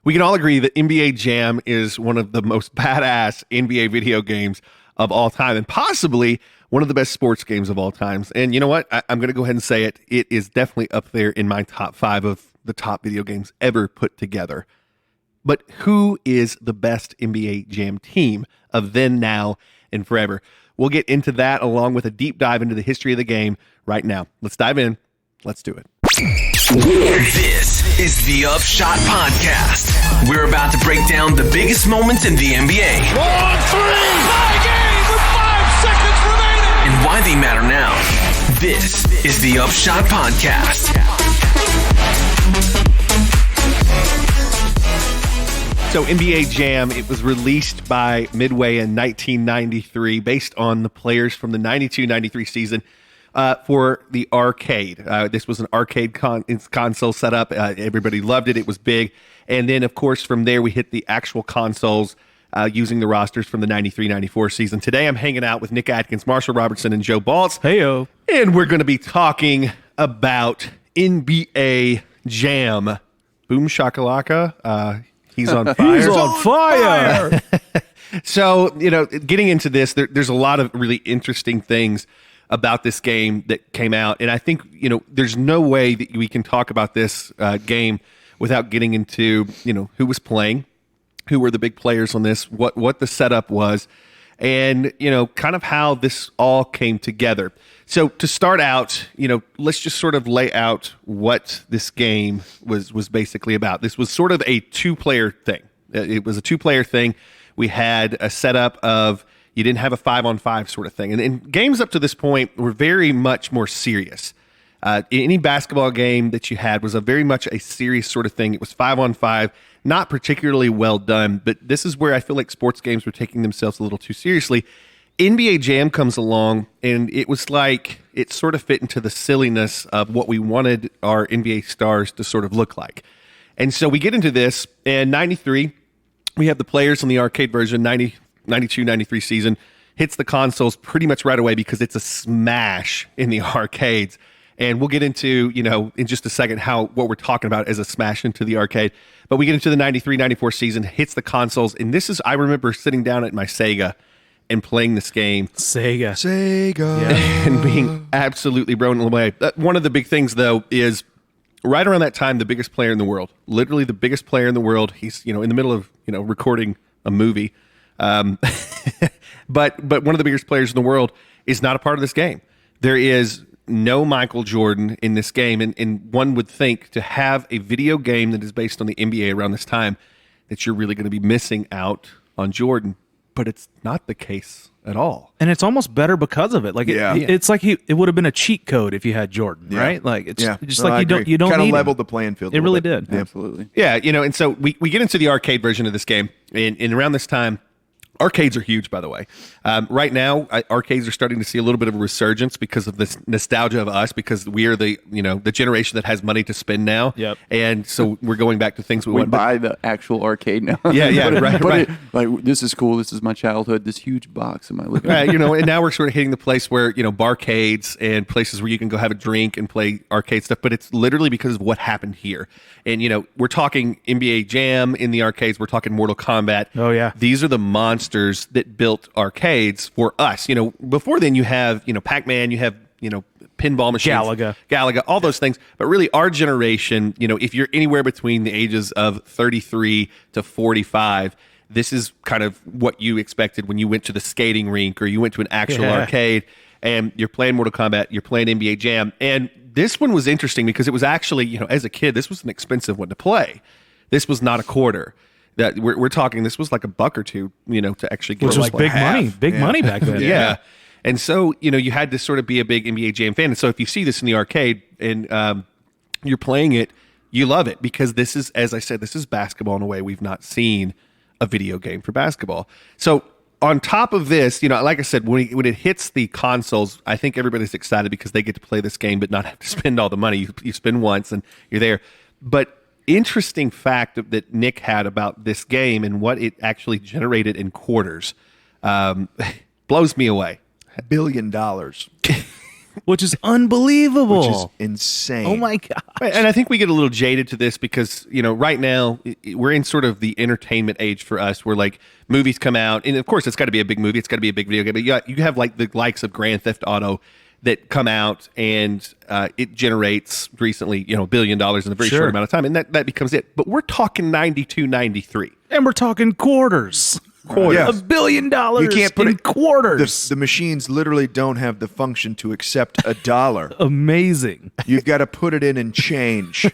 We can all agree that NBA Jam is one of the most badass NBA video games of all time, and possibly one of the best sports games of all times. And you know what? I'm going to go ahead and say it. It is definitely up there in my top 5 of the top video games ever put together. But who is the best NBA Jam team of then, now, and forever? We'll get into that along with a deep dive into the history of the game right now. Let's dive in. Let's do it. This is the Upshot Podcast. We're about to break down the biggest moments in the NBA. Long three! Tie game with 5 seconds remaining! And why they matter now. This is the Upshot Podcast. So NBA Jam, it was released by Midway in 1993 based on the players from the 92-93 season for the arcade. This was an arcade console setup. Everybody loved it. It was big. And then, of course, from there, we hit the actual consoles using the rosters from the 93-94 season. Today, I'm hanging out with Nick Atkins, Marshall Robertson, and Joe Baltz. Heyo. And we're going to be talking about NBA Jam. Boom shakalaka. He's on fire. He's on fire. So, getting into this, there's a lot of really interesting things about this game that came out. And I think, there's no way that we can talk about this game without getting into, who was playing, who were the big players on this, what the setup was, and, kind of how this all came together. So to start out, let's just sort of lay out what this game was basically about. This was sort of a two-player thing. It was a two-player thing. We had a setup of, you didn't have a 5-on-5 sort of thing. And games up to this point were very much more serious. Any basketball game that you had was a very much a serious sort of thing. It was 5-on-5, not particularly well done, but this is where I feel like sports games were taking themselves a little too seriously. NBA Jam comes along, and it was like it sort of fit into the silliness of what we wanted our NBA stars to sort of look like. And so we get into this, and 93, we have the players on the arcade version, 92-93 season, hits the consoles pretty much right away because it's a smash in the arcades. And we'll get into, in just a second what we're talking about as a smash into the arcade. But we get into the 93-94 season, hits the consoles, and this is, I remember sitting down at my Sega and playing this game. Sega. Yeah. And being absolutely blown away. One of the big things, though, is right around that time, the biggest player in the world, literally the biggest player in the world, he's, in the middle of, recording a movie. But one of the biggest players in the world is not a part of this game. There is no Michael Jordan in this game. And one would think to have a video game that is based on the NBA around this time, that you're really going to be missing out on Jordan. But it's not the case at all. And it's almost better because of it. Like it's like it would have been a cheat code if you had Jordan, right? Like it's just like you don't kind of need leveled the playing field. It really did. Absolutely. Yeah, and so we get into the arcade version of this game, and around this time, arcades are huge, by the way. Right now, arcades are starting to see a little bit of a resurgence because of this nostalgia of us, because we are the generation that has money to spend now. Yep. And so we're going back to things we We want. buy the actual arcade now. Yeah, right. Like, this is cool. This is my childhood. This huge box in my living room. Right, and now we're sort of hitting the place where, barcades and places where you can go have a drink and play arcade stuff, but it's literally because of what happened here. And, we're talking NBA Jam in the arcades. We're talking Mortal Kombat. Oh, yeah. These are the monsters that built arcades for us. Before then you have, Pac-Man, you have, pinball machines. Galaga, all those things. But really our generation, if you're anywhere between the ages of 33 to 45, this is kind of what you expected when you went to the skating rink or you went to an actual arcade and you're playing Mortal Kombat, you're playing NBA Jam. And this one was interesting because it was actually, as a kid, this was an expensive one to play. This was not a quarter. That we're talking, this was like $1 or $2, to actually get. Which was big money back then. Yeah. And so, you had to sort of be a big NBA Jam fan. And so if you see this in the arcade and you're playing it, you love it because this is, as I said, this is basketball in a way we've not seen a video game for basketball. So on top of this, like I said, when it hits the consoles, I think everybody's excited because they get to play this game but not have to spend all the money. You spend once and you're there. But interesting fact that Nick had about this game and what it actually generated in quarters blows me away. $1 billion. which is unbelievable. Which is insane. Oh my god! And I think we get a little jaded to this because right now we're in sort of the entertainment age for us, where like movies come out, and of course it's got to be a big movie, it's got to be a big video game. But you have like the likes of Grand Theft Auto that come out, and it generates recently $1 billion in a very short amount of time, and that becomes it. But we're talking 92, 93. And we're talking quarters. Yes. $1 billion You can't put in it quarters. The machines literally don't have the function to accept $1. Amazing. You've got to put it in change.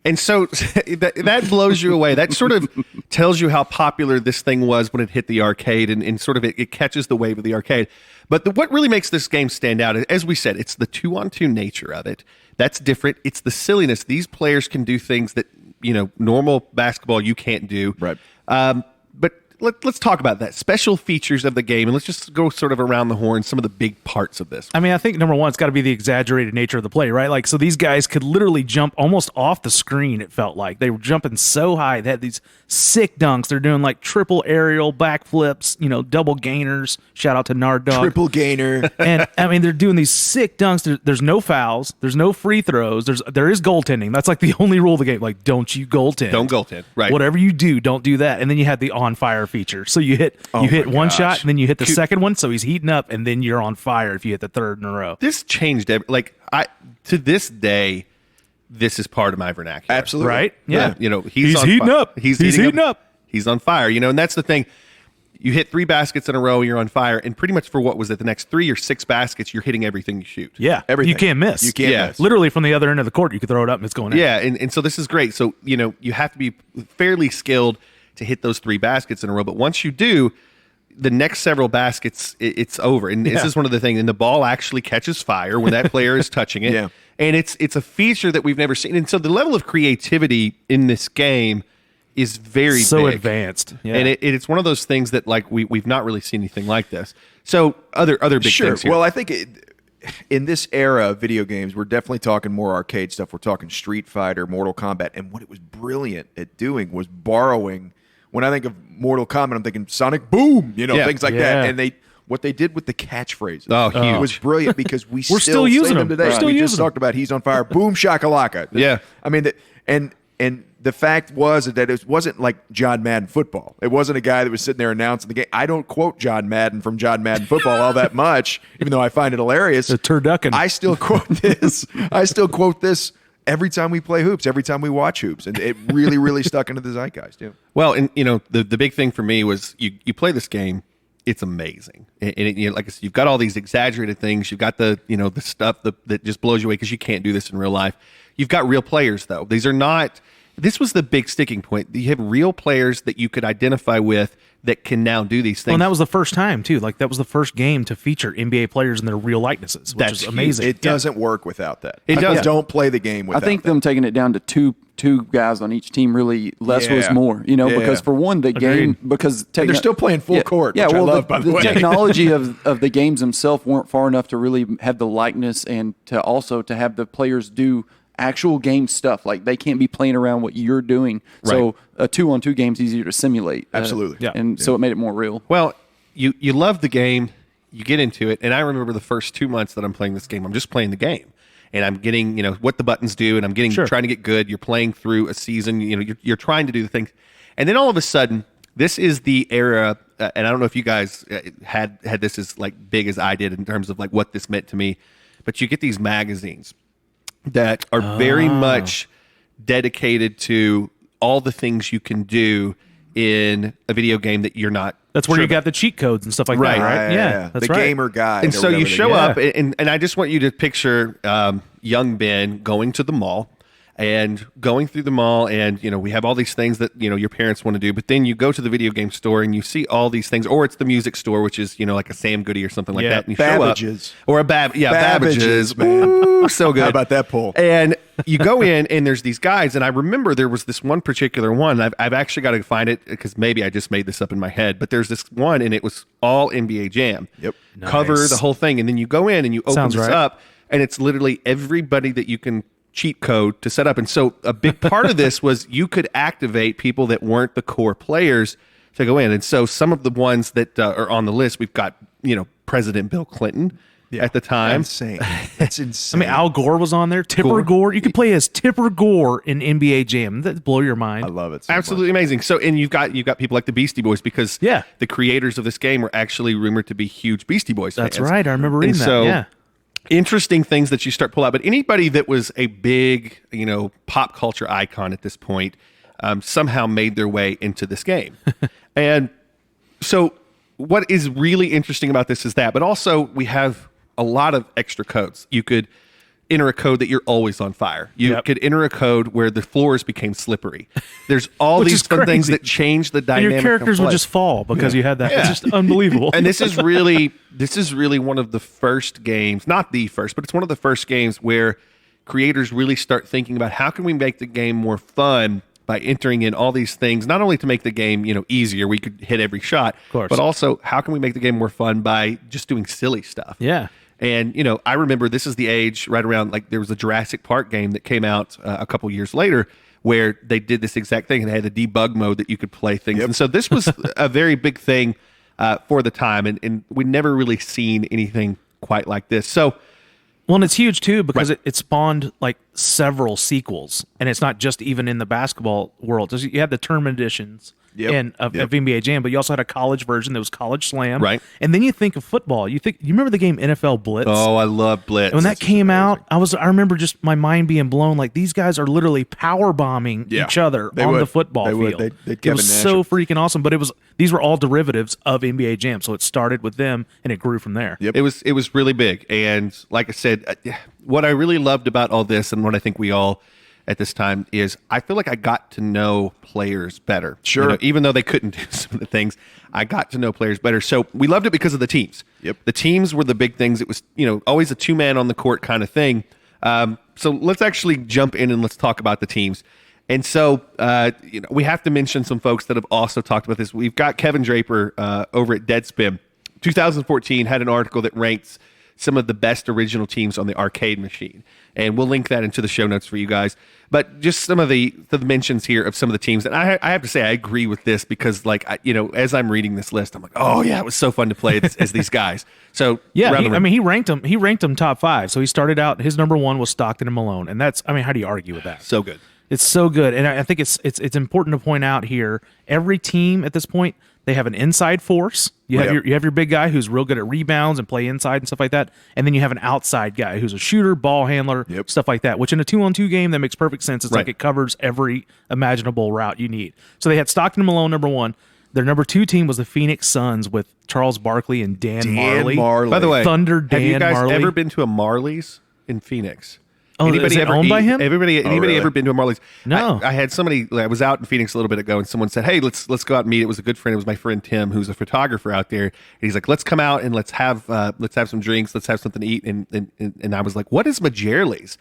And so that blows you away. That sort of tells you how popular this thing was when it hit the arcade, and sort of it catches the wave of the arcade. But what really makes this game stand out, as we said, it's the 2-on-2 nature of it. That's different. It's the silliness. These players can do things that normal basketball you can't do. Right. But let's talk about that. Special features of the game, and let's just go sort of around the horn, some of the big parts of this. I mean, I think number one, it's got to be the exaggerated nature of the play, right? Like, so these guys could literally jump almost off the screen, it felt like. They were jumping so high. They had these sick dunks. They're doing like triple aerial backflips, double gainers. Shout out to Nard Dog. Triple gainer. And I mean, they're doing these sick dunks. There's no fouls. There's no free throws. There is goaltending. That's like the only rule of the game. Like, don't you goaltend. Don't goaltend. Right. Whatever you do, don't do that. And then you had the on fire feature. So you hit one shot, and then you hit the second one. So he's heating up, and then you're on fire if you hit the third in a row. This changed to this day. This is part of my vernacular. Absolutely. Right? Yeah. He's heating up. He's heating up. He's on fire. And that's the thing. You hit 3 baskets in a row, you're on fire, and pretty much for what was it, the next 3 or 6 baskets, you're hitting everything you shoot. Yeah, everything. You can't miss. You can't miss. Literally from the other end of the court, you could throw it up and it's going in. Yeah, and so this is great. So, you have to be fairly skilled to hit those 3 baskets in a row, but once you do, the next several baskets, it's over. And this is one of the things, and the ball actually catches fire when that player is touching it. Yeah. And it's a feature that we've never seen. And so the level of creativity in this game is very so big. Advanced. Yeah. And it's one of those things that like we've not really seen anything like this. So other big things here. Well, I think in this era of video games, we're definitely talking more arcade stuff. We're talking Street Fighter, Mortal Kombat, and what it was brilliant at doing was borrowing. When I think of Mortal Kombat, I'm thinking Sonic Boom, things like that. And what they did with the catchphrases was brilliant because we're still using them today. We just talked about he's on fire, boom shakalaka. Yeah. I mean, and the fact was that it wasn't like John Madden football. It wasn't a guy that was sitting there announcing the game. I don't quote John Madden from John Madden football all that much, even though I find it hilarious. The turducken. I still quote this. Every time we play hoops, every time we watch hoops, and it really, really stuck into the zeitgeist. Yeah. Well, and the big thing for me was you play this game, it's amazing, and like I said, you've got all these exaggerated things. You've got the the stuff that just blows you away because you can't do this in real life. You've got real players though. These are not. This was the big sticking point. You have real players that you could identify with that can now do these things. Well, and that was the first time too. Like that was the first game to feature NBA players in their real likenesses, which is amazing. It doesn't work without that. It does. Don't play the game without I think that. them taking it down to two guys on each team really less was more, because for one, the game, because they're still playing full court, which I love, by the way. The technology of the games themselves weren't far enough to really have the likeness and to also to have the players do actual game stuff. Like they can't be playing around what you're doing. Right. So a 2-on-2 game's easier to simulate. Absolutely. So it made it more real. Well, you love the game, you get into it, and I remember the first 2 months that I'm playing this game, I'm just playing the game. And I'm getting, what the buttons do, and I'm getting trying to get good. You're playing through a season, you're trying to do the things. And then all of a sudden, this is the era, and I don't know if you guys had this as like big as I did in terms of like what this meant to me, but you get these magazines that are very much dedicated to all the things you can do in a video game that you're not. That's where you got the cheat codes and stuff like that, right? Yeah, that's the gamer guide. And so you show up, and I just want you to picture young Ben going to the mall and going through the mall, and we have all these things that your parents want to do, but then you go to the video game store and you see all these things, or it's the music store, which is like a Sam Goody or something like that, and you Babbage's. show up, or a Babbage's, man. Ooh, so good. How about that pull? And you go in, and there's these guys, and I remember there was this one particular one. I've actually got to find it because maybe I just made this up in my head, but there's this one, and it was all NBA Jam. Yep, cover the whole thing, and then you go in and you open this up, and it's literally everybody that you can cheat code to set up. And so a big part of this was you could activate people that weren't the core players to go in. And so some of the ones that are on the list, we've got, President Bill Clinton at the time. Insane. That's I insane. mean, Al Gore was on there. Tipper Gore. You could play as Tipper Gore in NBA Jam. That'd blow your mind. I love it. So Absolutely amazing. So, and you've got people like the Beastie Boys because Yeah. the creators of this game were actually rumored to be huge Beastie Boys fans. That's right. I remember reading And that. so, Yeah. interesting things that you start pull out. But anybody that was a big, pop culture icon at this point somehow made their way into this game. And so what is really interesting about this is that, but also we have a lot of extra codes. You could enter a code that you're always on fire. You could enter a code where the floors became slippery. There's all Which these is fun things crazy. that change the And dynamic. your characters of would play. just fall because you had that. It's just unbelievable. And this is really one of the first games, not the first, but it's one of the first games where creators really start thinking about how can we make the game more fun by entering in all these things, not only to make the game, easier, we could hit every shot, course. but also how can we make the game more fun by just doing silly stuff. Yeah. And, I remember this is the age right around, like there was a Jurassic Park game that came out a couple years later where they did this exact thing and they had a debug mode that you could play things. And so this was a very big thing for the time. And we'd never really seen anything quite like this. So, Well, and it's huge too because it spawned like several sequels, and it's not just even in the basketball world. You had the tournament editions of NBA Jam, but you also had a college version that was College Slam, Right. And then you think of football. You remember the game NFL Blitz? oh, I love Blitz. When that came out, I remember just my mind being blown. Like these guys are literally power bombing each other They on would. the football They field. would. They'd It Kevin was Nash so them. freaking awesome. But these were all derivatives of NBA Jam, so it started with them and it grew from there. Yep. It was really big. And like I said, what I really loved about all this and what I think we all at this time is I feel like I got to know players better. Sure. Even though they couldn't do some of the things, I got to know players better. So we loved it because of the teams. Yep. The teams were the big things. It was, always a two-man on the court kind of thing. So let's actually jump in and let's talk about the teams. And so, we have to mention some folks that have also talked about this. We've got Kevin Draper over at Deadspin. 2014 had an article that ranks some of the best original teams on the arcade machine. And we'll link that into the show notes for you guys. But just some of the mentions here of some of the teams. And I have to say, I agree with this because, as I'm reading this list, I'm like, oh, yeah, it was so fun to play as these guys. So, Yeah, he ranked them. He ranked them top 5. So he started out. His number 1 was Stockton and Malone, and that's. I mean, how do you argue with that? so good. It's so good, and I think it's important to point out here. Every team at this point, they have an inside force. You have your big guy who's real good at rebounds and play inside and stuff like that, and then you have an outside guy who's a shooter, ball handler, stuff like that. Which in a 2-on-2 game that makes perfect sense. It's like it covers every imaginable route you need. So they had Stockton and Malone number 1. Their number 2 team was the Phoenix Suns with Charles Barkley and Dan Marley. By the way, Thunder Dan have you guys Marley. ever been to a Marley's in Phoenix? Oh, is it owned by him? Anybody really? ever been to a Marley's? No. I had somebody. I was out in Phoenix a little bit ago, and someone said, "Hey, let's go out and meet." It was a good friend. It was my friend Tim, who's a photographer out there. And he's like, "Let's come out and let's have some drinks. Let's have something to eat." And I was like, "What is Majerle's?"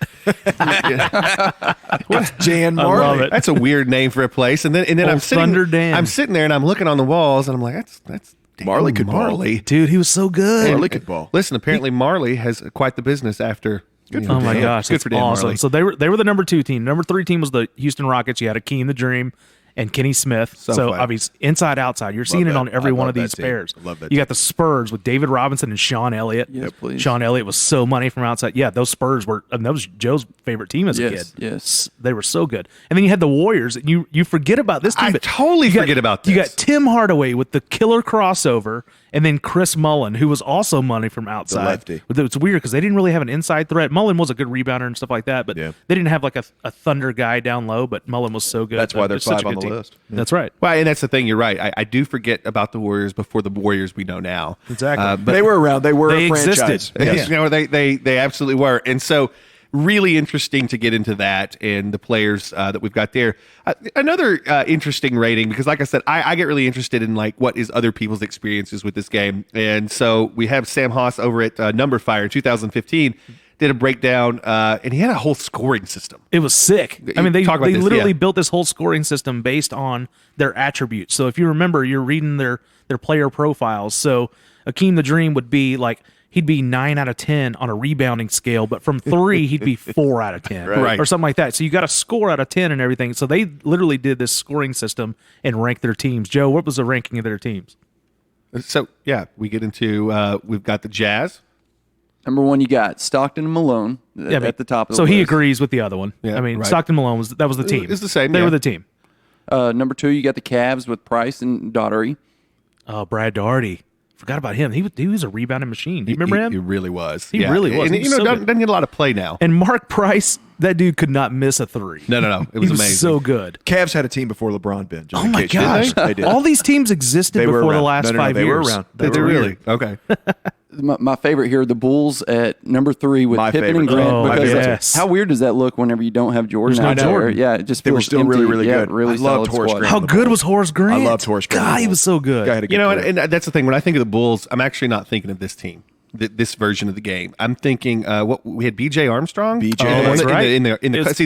What's Jan I Marley? love it. That's a weird name for a place. And then Old I'm sitting, Thunder Dan. I'm sitting there and I'm looking on the walls, and I'm like, "That's Dan Marley could ball. Marley." Dude, he was so good. Marley could ball. Listen, apparently Marley has quite the business after. Oh my gosh, good that's for Dan awesome. Marley. So they were the number 2 team. Number 3 team was the Houston Rockets. You had Akeem the Dream and Kenny Smith. So fun. obviously inside outside, you're seeing it that. on every I one love of these that team. pairs. I love that You team. got the Spurs with David Robinson and Sean Elliott. Yes, please. Sean Elliott was so money from outside. Yeah, those Spurs were. And that was Joe's favorite team as a Yes, kid. yes. They were so good. And then you had the Warriors. And you forget about this team. I but totally you got- forget about You got this. Tim Hardaway with the killer crossover, and then Chris Mullen, who was also money from outside. lefty. It's weird because they didn't really have an inside threat. Mullen was a good rebounder and stuff like that, but Yeah. they didn't have like a Thunder guy down low. But Mullen was so good. That's why they're It's such a 5 on good the team. list. That's right. Well, and that's the thing. You're right. I do forget about the Warriors before the Warriors we know now. Exactly. But they were around. They were They a franchise. existed. yes, they absolutely were. And so, really interesting to get into that and the players that we've got there. Another interesting rating because, like I said, I get really interested in like what is other people's experiences with this game. And so we have Sam Haas over at Number Fire in 2015. Did a breakdown, and he had a whole scoring system. It was sick. I mean, they Talk about this, literally yeah. built this whole scoring system based on their attributes. So if you remember, you're reading their player profiles. So Akeem the Dream would be like he'd be 9 out of 10 on a rebounding scale, but from 3 he'd be 4 out of 10, Right. or something like that. So you got a score out of 10 and everything. So they literally did this scoring system and ranked their teams. Joe, what was the ranking of their teams? So yeah, we get into we've got the Jazz. Number 1, you got Stockton and Malone at the top of the so list. he agrees with the other one. Yeah, I mean, right. Stockton Malone was the team. It's the same, They yeah. were the team. Number 2, you got the Cavs with Price and Daugherty. Oh, Brad Daugherty. Forgot about him. He was a rebounding machine. Do you remember him? He really was. He really was. And, He was so doesn't good. get a lot of play now. And Mark Price, that dude could not miss a three. No. It He was was amazing. so good. Cavs had a team before LeBron been. just Oh in my case you didn't gosh. know. They did. All these teams existed They were before the around. last No, 5 they were years. around. Did they were really? weird. Okay. My favorite here, the Bulls at number 3 with My Pippen and favorite. Grant. Oh, because yes. how weird does that look whenever you don't have Jordan There's no out there? Jordan. Yeah, it just They were feels still empty. really, really Yeah, good. Really I loved solid Horace squad. Grant. How good was Horace Grant? I loved Horace Grant. God, he was so good. Guy had a good career. And that's the thing. When I think of the Bulls, I'm actually not thinking of this team, this version of the game. I'm thinking what we had B.J. Armstrong. B.J. Oh, that's right. In the It's see,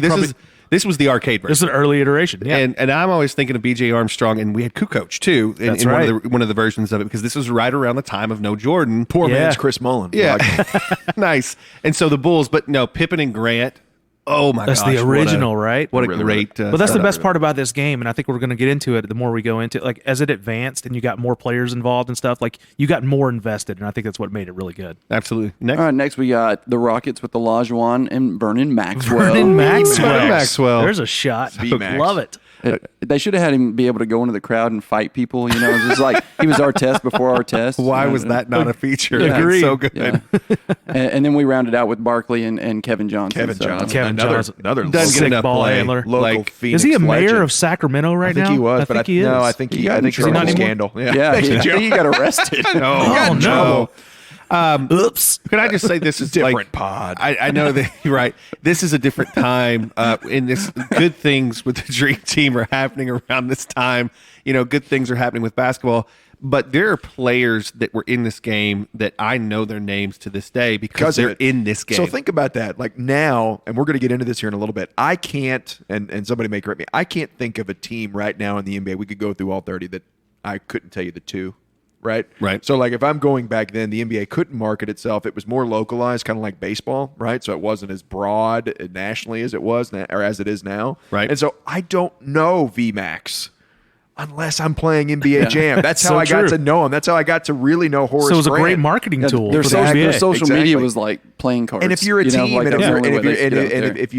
this was the arcade version. This is an early iteration. Yeah. And I'm always thinking of B.J. Armstrong, and we had Kukoc too in, That's in right. one of the versions of it, because this was right around the time of no Jordan. Poor Yeah. man's Chris Mullin. Yeah, Like, nice. And so the Bulls, but no, Pippen and Grant. Oh my That's gosh, the original, right? What a Really, great. But that's the setup. best part about this game, and I think we're going to get into it the more we go into it. Like, as it advanced and you got more players involved and stuff, like, you got more invested, and I think that's what made it really good. Absolutely. Next, All right, next we got the Rockets with the Lajuan and Vernon Maxwell. Vernon Maxwell. Vernon Maxwell. There's a shot. V-Max. Love it. They should have had him be able to go into the crowd and fight people. You know, just like he was our test before our test. why You know, was that not a feature? Yeah. That's Agreed. so good. Yeah. And then we rounded out with Barkley and Kevin Johnson. Kevin So- Johnson. Kevin Johnson. Another Doesn't get Sick enough ball play. handler. local Like, Phoenix Is he a mayor legend. of Sacramento right I think now? he was, I but think he is. No, I think He he. got I in think trouble. he got Is he not scandal. Yeah, I think he got arrested. Oh, no. Oops. Can I just say this is Different like, pod. I know that you're right. This is a different time. And this good things with the Dream Team are happening around this time. You know, good things are happening with basketball. But there are players that were in this game that I know their names to this day because of they're it. in this game. So think about that. Like now, and we're going to get into this here in a little bit. I can't, and somebody may correct me. I can't think of a team right now in the NBA. We could go through all 30 that I couldn't tell you the two. Right. So like if I'm going back then, the NBA couldn't market itself. It was more localized, kind of like baseball. Right. So it wasn't as broad nationally as it was or as it is now. Right. And so I don't know VMAX. Unless I'm playing NBA Jam. That's how So I got true. to know him. That's how I got to really know Horace So it was a Grant. great marketing tool. Their for the social, NBA. their social media Exactly. was like playing cards. And if you're a you know, team, like and, that's the only way they stood out there. if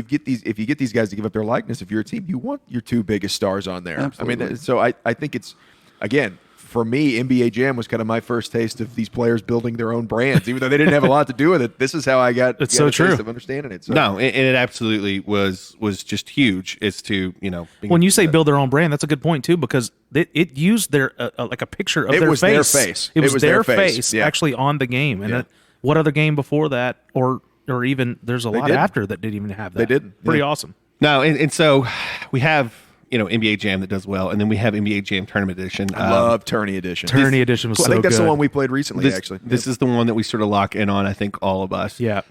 you get these guys to give up their likeness, if you're a team, you want your two biggest stars on there. Absolutely. I mean, so I think it's again for me, NBA Jam was kind of my first taste of these players building their own brands, even though they didn't have a lot to do with it. This is how I got. It's got so a taste true. of understanding it. So. no, and it absolutely was just huge. As to, you know, being When you say build their own brand, that's a good point too, because it used their like a picture of It their was face. their face. It was their their face, face. Yeah. actually on the game. And Yeah. what other game before that, or even there's a lot didn't. after that didn't even have that. They didn't. Pretty Yeah. awesome. No, and so we have, you know, NBA Jam that does well, and then we have NBA Jam Tournament Edition. I love Tourney Edition. Tourney Edition was I so think that's good. the one we played recently. This, actually, this is the one that we sort of lock in on. I think all of us. Yeah.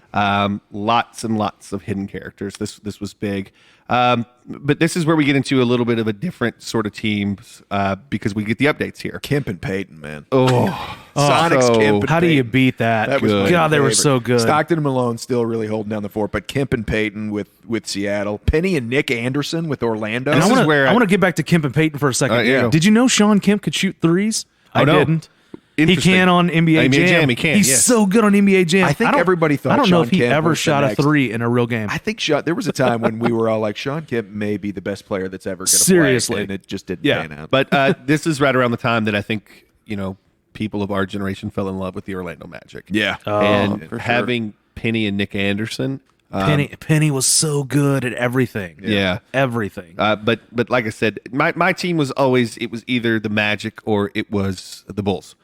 Lots and lots of hidden characters. This was big. But this is where we get into a little bit of a different sort of teams because we get the updates here. Kemp and Payton, man. Oh, Sonic's so- Kemp and How do you Payton. beat that? That was my God, they were favorite. so good. Stockton and Malone still really holding down the fort, but Kemp and Payton with Seattle, Penny and Nick Anderson with Orlando. And This is where I I- want to get back to Kemp and Payton for a second. yeah. Did you know Sean Kemp could shoot threes? I no. didn't. He Interesting. can on NBA, NBA Jam. Jam, he can, He's yes. so good on NBA Jam. I think don't- everybody thought I don't know Sean if he Kemp ever was the shot a next- three in a real game. I think there was a time when we were all like, Sean Kemp may be the best player that's ever going to play. Seriously. And it just didn't Yeah, pan out. but this is right around the time that I think, you know, people of our generation fell in love with the Orlando Magic. yeah. And for sure. having Penny and Nick Anderson. Penny was so good at everything. Yeah. Everything. But like I said, my team was always, it was either the Magic or it was the Bulls.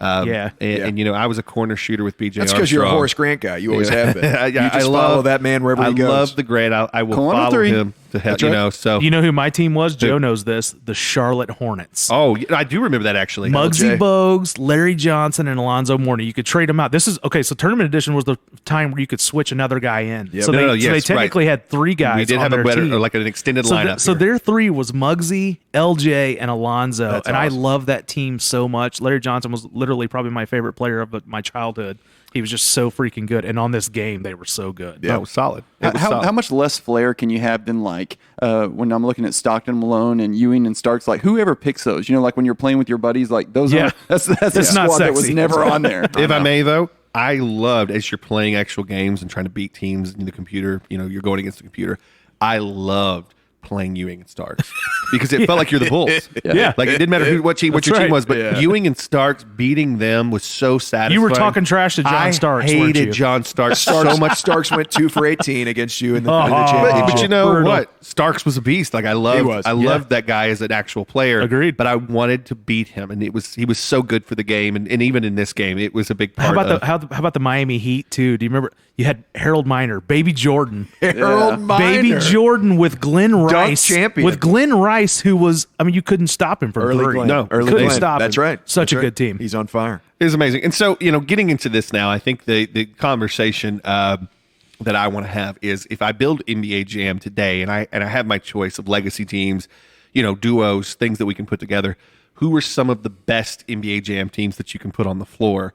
Yeah. And you know, I was a corner shooter with BJ That's because you're a Armstrong. Horace Grant guy. You always have been. Yeah, You just I follow love that man wherever he goes. I love the Grant. I will Corner follow three. him to hell. That's You right. know, so You know who my team was? Joe knows this. The Charlotte Hornets. oh, I do remember that actually. Muggsy LJ. Bogues, Larry Johnson, and Alonzo Mourning. You could trade them out. This is okay. So tournament edition was the time where you could switch another guy in. So, No, they, no, so they yes, technically right. had three guys. We did on have a their better, team. or like an extended So, lineup. so here. their three was Muggsy, LJ, and Alonzo, That's and awesome. I love that team so much. Larry Johnson was literally probably my favorite player of my childhood. He was just so freaking good, and on this game they were so good. That was solid. It was How solid. much less flair can you have than like when I'm looking at Stockton, Malone, and Ewing and Starks? Like whoever picks those, you know, like when you're playing with your buddies, like those. Yeah. That's a It's not squad that was sexy. never on there. If I may, though, I loved, as you're playing actual games and trying to beat teams in the computer, you're going against the computer. I loved playing Ewing and Starks because it felt like you're the Bulls. Yeah. Like it didn't matter what your team was, but Ewing and Starks beating them was so satisfying. You were talking trash to John Starks. I weren't you? hated John Starks so much. Starks went 2 for 18 against you in the championship. But you know Brutal. what? Starks was a beast. Like I loved that guy as an actual player. Agreed. But I wanted to beat him, and he was so good for the game, and even in this game, it was a big part. How about the Miami Heat too? Do you remember? You had Harold Miner, Baby Jordan, Baby Jordan with Glenn Rice, champion. with Glenn Rice, who was you couldn't stop him from Early three. Glenn. No, Early couldn't Glenn. stop him. That's right. Such That's a right. good team. He's on fire. It was amazing. And so, getting into this now, I think the conversation that I want to have is if I build NBA Jam today and I have my choice of legacy teams, duos, things that we can put together, who are some of the best NBA Jam teams that you can put on the floor?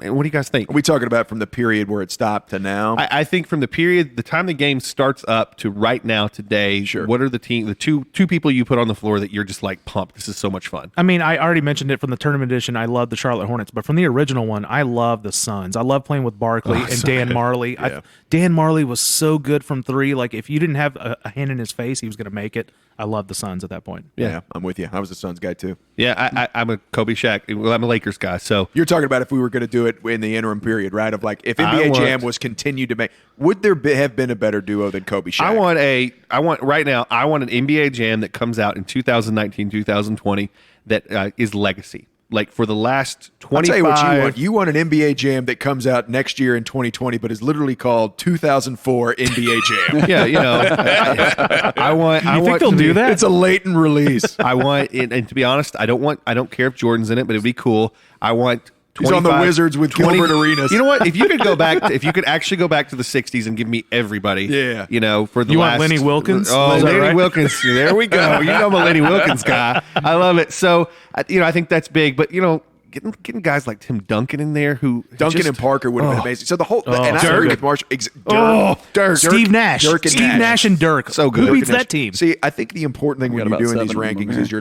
And what do you guys think? Are we talking about from the period where it stopped to now? I think from the time the game starts up to right now today, Sure. what are the two people you put on the floor that you're just like pumped? This is so much fun. I mean, I already mentioned it from the tournament edition. I love the Charlotte Hornets, but from the original one, I love the Suns. I love playing with Barkley and Dan Marley. Yeah. Dan Marley was so good from three. Like if you didn't have a hand in his face, he was going to make it. I love the Suns at that point. Yeah, I'm with you. I was a Suns guy too. Yeah, I'm a Kobe Shaq. Well, I'm a Lakers guy. So You're talking about if we were going to do it in the interim period, right? Of like if NBA Jam was continued to make, would there have been a better duo than Kobe Shaq? I want right now. I want an NBA Jam that comes out in 2019, 2020 that is legacy. Like for the last 25. I'll tell you what you want. You want an NBA Jam that comes out next year in 2020, but is literally called 2004 NBA Jam. Yeah, I want. You think they'll do that? It's a latent release. I want, and to be honest, I don't care if Jordan's in it, but it'd be cool. I want. He's on the Wizards with Gilbert Arenas. You know what? If you could go back, if you could actually go back to the '60s and give me everybody, for the You last. want Lenny Wilkins? Oh, Is that Lenny right? Wilkins. There we go. You know I'm a Lenny Wilkins guy. I love it. So, I think that's big. But getting guys like Tim Duncan in there, who Duncan and Parker would have been amazing. So the whole and I Dirk. agree with Marshall. Dirk, Steve Nash. Dirk and Steve Nash and Dirk. So good. Who Dirk beats and that Nash. team? See, I think the important thing when got you're doing about these 7 of them rankings here. is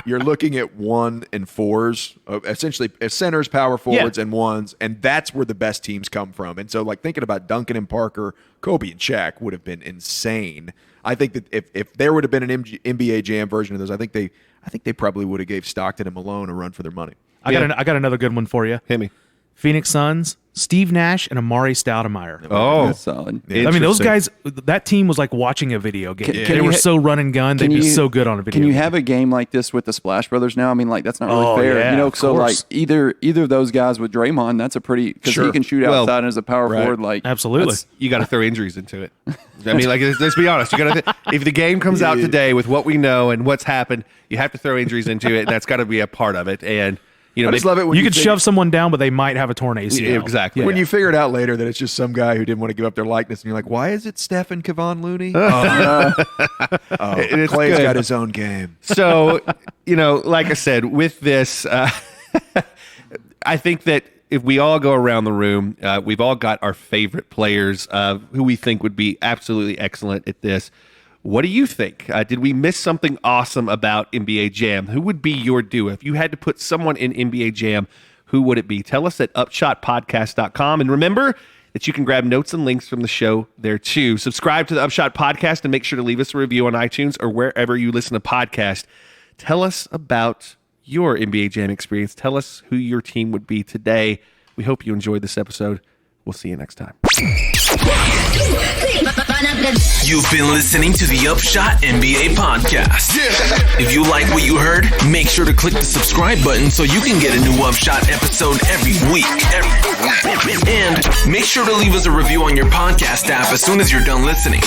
you're looking at 1 and 4s, essentially centers, power forwards, and ones, and that's where the best teams come from. And so, like thinking about Duncan and Parker, Kobe and Shaq would have been insane. I think that if there would have been an NBA Jam version of those, I think they probably would have gave Stockton and Malone a run for their money. I got another good one for you. Hit me. Phoenix Suns, Steve Nash and Amari Stoudemire. Oh, That's solid. I mean, those guys, that team was like watching a video game. They were so run and gun. They'd be so good on a video Can you game. have a game like this with the Splash Brothers now? I mean, like, that's not really fair. yeah, of So, like, course. either of those guys with Draymond, that's a pretty – because he can shoot Well, outside as a power forward. Like, Absolutely. you got to throw injuries into it. I mean, like, let's be honest. You got to. If the game comes out today with what we know and what's happened, you have to throw injuries into it. And that's got to be a part of it. And I just love it when You could figure- shove someone down, but they might have a torn ACL. Yeah, exactly. When you figure it out later that it's just some guy who didn't want to give up their likeness, and you're like, why is it Steph and Kevon Looney? It's Clay's good. got his own game. So, like I said, with this, I think that if we all go around the room, we've all got our favorite players who we think would be absolutely excellent at this. What do you think? Did we miss something awesome about NBA Jam? Who would be your duo? If you had to put someone in NBA Jam, who would it be? Tell us at upshotpodcast.com. And remember that you can grab notes and links from the show there too. Subscribe to the Upshot Podcast and make sure to leave us a review on iTunes or wherever you listen to podcasts. Tell us about your NBA Jam experience. Tell us who your team would be today. We hope you enjoyed this episode. We'll see you next time. You've been listening to the Upshot NBA podcast. If you like what you heard, make sure to click the subscribe button so you can get a new Upshot episode every week. And make sure to leave us a review on your podcast app as soon as you're done listening.